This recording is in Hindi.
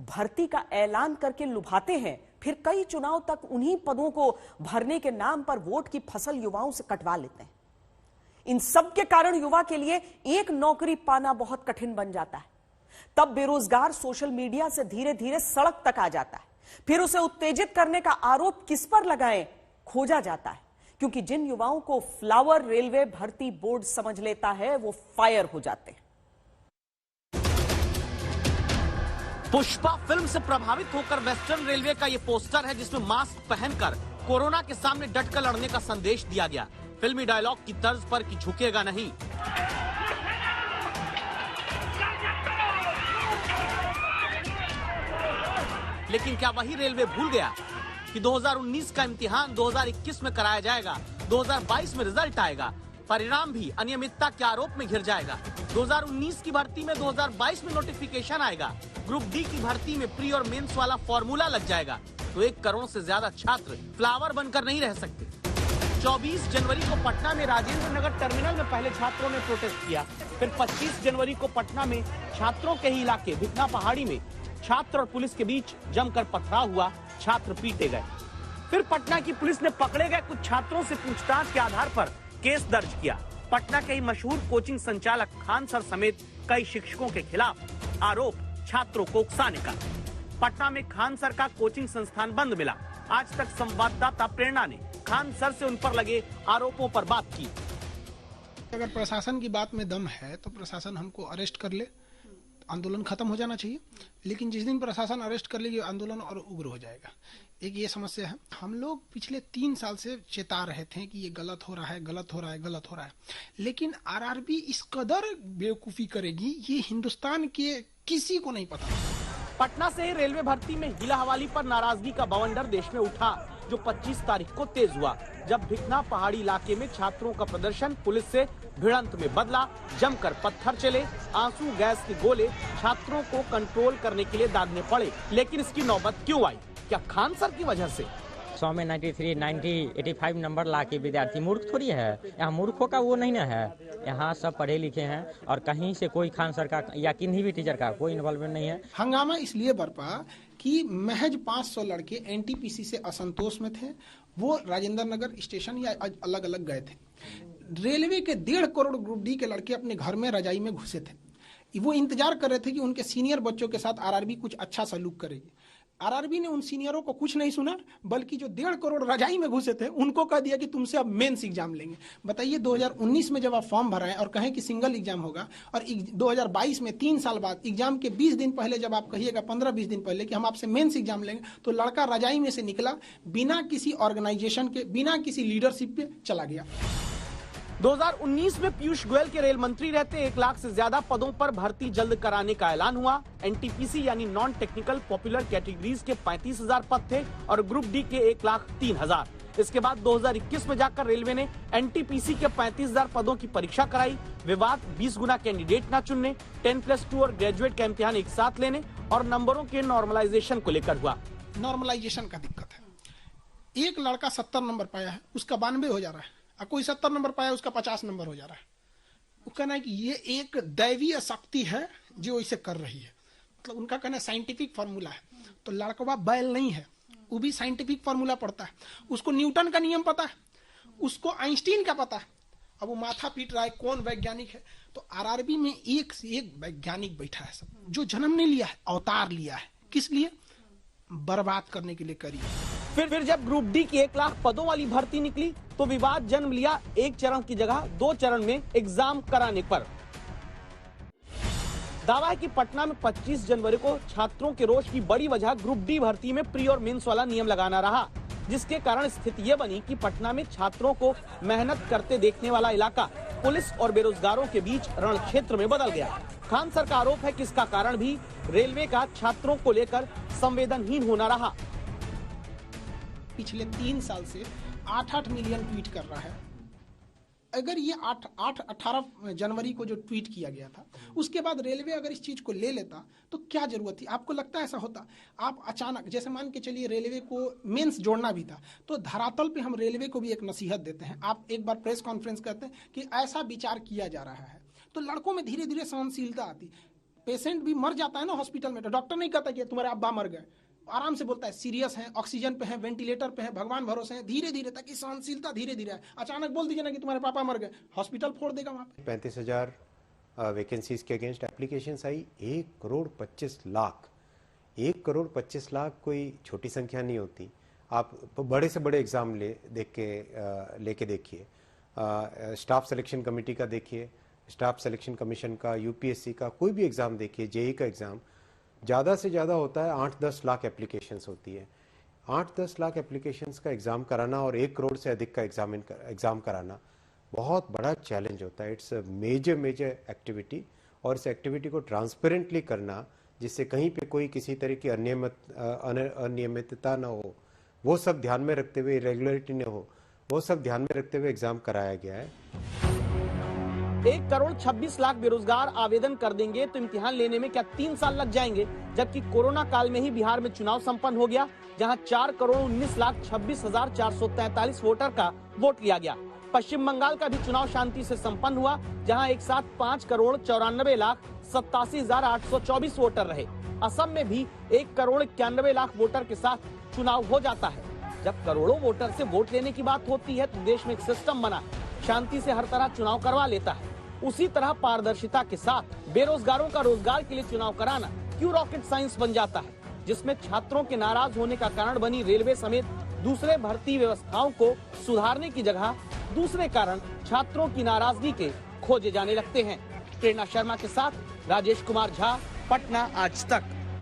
भर्ती का ऐलान करके लुभाते हैं, फिर कई चुनाव तक उन्हीं पदों को भरने के नाम पर वोट की फसल युवाओं से कटवा लेते हैं। इन सब के कारण युवा के लिए एक नौकरी पाना बहुत कठिन बन जाता है। तब बेरोजगार सोशल मीडिया से धीरे धीरे सड़क तक आ जाता है। फिर उसे उत्तेजित करने का आरोप किस पर लगाएं, खोजा जाता है, क्योंकि जिन युवाओं को फ्लावर रेलवे भर्ती बोर्ड समझ लेता है वो फायर हो जाते हैं। पुष्पा फिल्म से प्रभावित होकर वेस्टर्न रेलवे का ये पोस्टर है, जिसमें मास्क पहनकर कोरोना के सामने डटकर लड़ने का संदेश दिया गया। फिल्मी डायलॉग की तर्ज पर कि झुकेगा नहीं। लेकिन क्या वही रेलवे भूल गया कि 2019 का इम्तिहान 2021 में कराया जाएगा, 2022 में रिजल्ट आएगा, परिणाम भी अनियमितता के आरोप में घिर जाएगा। 2019 की भर्ती में 2022 में नोटिफिकेशन आएगा। ग्रुप डी की भर्ती में प्री और मेंस वाला फॉर्मूला लग जाएगा, तो 1 करोड़ से ज्यादा छात्र फ्लावर बनकर नहीं रह सकते। 24 जनवरी को पटना में राजेंद्र नगर टर्मिनल में पहले छात्रों ने प्रोटेस्ट किया। फिर 25 जनवरी को पटना में छात्रों के ही इलाके भिखना पहाड़ी में छात्र और पुलिस के बीच जमकर पथराव हुआ, छात्र पीटे गए। फिर पटना की पुलिस ने पकड़े गए कुछ छात्रों से पूछताछ के आधार पर केस दर्ज किया। पटना के ही मशहूर कोचिंग संचालक खान सर समेत कई शिक्षकों के खिलाफ आरोप छात्रों को उकसाने का। पटना में खान सर का कोचिंग संस्थान बंद मिला। आज तक संवाददाता प्रेरणा ने खान सर से उन पर लगे आरोपों पर बात की। अगर प्रशासन की बात में दम है तो प्रशासन हमको अरेस्ट कर ले, आंदोलन खत्म हो जाना चाहिए। लेकिन जिस दिन प्रशासन अरेस्ट कर लेगी आंदोलन और उग्र हो जाएगा। एक ये समस्या है। हम लोग पिछले 3 साल से चेता रहे थे कि ये गलत हो रहा है, गलत हो रहा है, गलत हो रहा है, लेकिन आरआरबी इस कदर बेवकूफी करेगी ये हिंदुस्तान के किसी को नहीं पता। पटना से ही रेलवे भर्ती में हिला हवाली पर नाराजगी का बवंडर देश में उठा, जो 25 तारीख को तेज हुआ, जब भिखना पहाड़ी इलाके में छात्रों का प्रदर्शन पुलिस से भिड़ंत में बदला। जमकर पत्थर चले, आंसू गैस के गोले छात्रों को कंट्रोल करने के लिए दागने पड़े। लेकिन इसकी नौबत क्यों आई? क्या खान सर की वजह से? 100 में 93, 90, 85 नंबर ला के विद्यार्थी मूर्ख थोड़ी है। यहाँ मूर्खों का वो नहीं ना है। यहाँ सब पढ़े लिखे हैं और कहीं से कोई खान सर का या किन्हीं भी टीचर का कोई इन्वॉल्वमेंट नहीं है। हंगामा इसलिए बरपा कि महज 500 लड़के एनटीपीसी से असंतोष में थे। वो राजेंद्र नगर स्टेशन या अलग अलग गए थे। रेलवे के 1.5 करोड़ ग्रुप डी के लड़के अपने घर में रजाई में घुसे थे। वो इंतजार कर रहे थे कि उनके सीनियर बच्चों के साथ आरआरबी कुछ अच्छा सलूक करेगी। आरआरबी ने उन सीनियरों को कुछ नहीं सुना, बल्कि जो 1.5 करोड़ रजाई में घुसे थे उनको कह दिया कि तुमसे अब मेंस एग्जाम लेंगे। बताइए 2019 में जब आप फॉर्म भराएं और कहें कि सिंगल एग्जाम होगा, और 2022 में 3 साल बाद एग्जाम के 20 दिन पहले जब आप कहिएगा 15-20 दिन पहले कि हम आपसे मेंस एग्जाम लेंगे, तो लड़का रजाई में से निकला, बिना किसी ऑर्गेनाइजेशन के, बिना किसी लीडरशिप पे चला गया। 2019 में पीयूष गोयल के रेल मंत्री रहते 1 लाख से ज्यादा पदों पर भर्ती जल्द कराने का ऐलान हुआ। एनटीपीसी यानी नॉन टेक्निकल पॉपुलर कैटेगरीज के 35,000 पद थे और ग्रुप डी के 1,03,000। इसके बाद 2021 में जाकर रेलवे ने एनटीपीसी के 35,000 पदों की परीक्षा कराई। विवाद 20 गुना कैंडिडेट न चुनने, 10+2 और ग्रेजुएट का इम्तिहान एक साथ लेने और नंबरों के नॉर्मलाइजेशन को लेकर हुआ। नॉर्मलाइजेशन का दिक्कत है। एक लड़का 70 नंबर पाया है, उसका 92 हो जा रहा है। कोई 70 नंबर पाया, उसका 50 नंबर हो जा रहा है। वो कहना है कि ये एक दैवीय शक्ति है जो इसे कर रही है। मतलब उनका कहना साइंटिफिक फार्मूला है। तो लड़का बैल नहीं है, वो भी साइंटिफिक फार्मूला पढ़ता है। उसको न्यूटन का नियम पता है, उसको आइंस्टीन का पता है। अब वो माथा पीट रहा है कौन वैज्ञानिक है। तो आरआरबी में एक से एक वैज्ञानिक बैठा है, सब जो जन्म नहीं लिया है, अवतार लिया है। किस लिए? बर्बाद करने के लिए करी। फिर जब ग्रुप डी की 1 लाख पदों वाली भर्ती निकली तो विवाद जन्म लिया 1 चरण की जगह 2 चरण में एग्जाम कराने पर। दावा है कि पटना में 25 जनवरी को छात्रों के रोष की बड़ी वजह ग्रुप डी भर्ती में प्री और मेंस वाला नियम लगाना रहा, जिसके कारण स्थिति ये बनी कि पटना में छात्रों को मेहनत करते देखने वाला इलाका पुलिस और बेरोजगारों के बीच रण क्षेत्र में बदल गया। खान सर का आरोप है कि इसका कारण भी रेलवे का छात्रों को लेकर संवेदनहीन होना रहा। पिछले 3 साल से 8-8 मिलियन ट्वीट कर रहा है। अगर ये 18 जनवरी को जो ट्वीट किया गया था, उसके बाद रेलवे अगर इस चीज को ले लेता तो क्या जरूरत थी? आपको लगता है ऐसा होता? आप अचानक, जैसे मान के चलिए रेलवे को मेंस जोड़ना भी था, तो धरातल पे हम रेलवे को भी एक नसीहत देते हैं। आप एक बार प्रेस कॉन्फ्रेंस करते हैं कि ऐसा विचार किया जा रहा है, तो लड़कों में धीरे धीरे सहनशीलता आती। पेशेंट भी मर जाता है ना हॉस्पिटल में, तो डॉक्टर नहीं कहता कि तुम्हारे अब्बा मर गए, आराम से बोलता है सीरियस है, ऑक्सीजन पे है, वेंटिलेटर पे है, भगवान भरोसे है, धीरे धीरे, ताकि सहनशीलता धीरे धीरे है। अचानक बोल दीजिए ना कि तुम्हारे पापा मर गए, हॉस्पिटल फोड़ देगा वहां पे। 35,000 वैकेंसीज के अगेंस्ट एप्लीकेशंस आई, 1,25,00,000। 1,25,00,000 कोई छोटी संख्या नहीं होती। आप बड़े से बड़े एग्जाम लेके देखिए, स्टाफ सिलेक्शन कमेटी का देखिए, स्टाफ सिलेक्शन कमीशन का, यूपीएससी का, कोई भी एग्जाम देखिए, जेई का एग्जाम, ज़्यादा से ज़्यादा होता है 8-10 लाख एप्लीकेशंस होती है। 8-10 लाख एप्लीकेशंस का एग्ज़ाम कराना और 1 करोड़ से अधिक का एग्ज़ाम कराना बहुत बड़ा चैलेंज होता है। इट्स मेजर एक्टिविटी, और इस एक्टिविटी को ट्रांसपेरेंटली करना, जिससे कहीं पे कोई किसी तरह की अनियमितता ना हो, वो सब ध्यान में रखते हुए, इरेगुलरिटी न हो, वो सब ध्यान में रखते हुए एग्जाम कराया गया है। 1,26,00,000 बेरोजगार आवेदन कर देंगे तो इम्तिहान लेने में क्या 3 साल लग जाएंगे? जबकि कोरोना काल में ही बिहार में चुनाव संपन्न हो गया, जहां 4,19,26,443 वोटर का वोट लिया गया। पश्चिम बंगाल का भी चुनाव शांति से संपन्न हुआ, जहां एक साथ 5,94,87,824 वोटर रहे। असम में भी 1,91,00,000 वोटर के साथ चुनाव हो जाता है। जब करोड़ों वोटर से वोट लेने की बात होती है तो देश में एक सिस्टम बना, शांति से हर तरह चुनाव करवा लेता है। उसी तरह पारदर्शिता के साथ बेरोजगारों का रोजगार के लिए चुनाव कराना क्यों रॉकेट साइंस बन जाता है, जिसमें छात्रों के नाराज होने का कारण बनी रेलवे समेत दूसरे भर्ती व्यवस्थाओं को सुधारने की जगह दूसरे कारण छात्रों की नाराजगी के खोजे जाने लगते हैं। प्रेरणा शर्मा के साथ राजेश कुमार झा, पटना आज तक।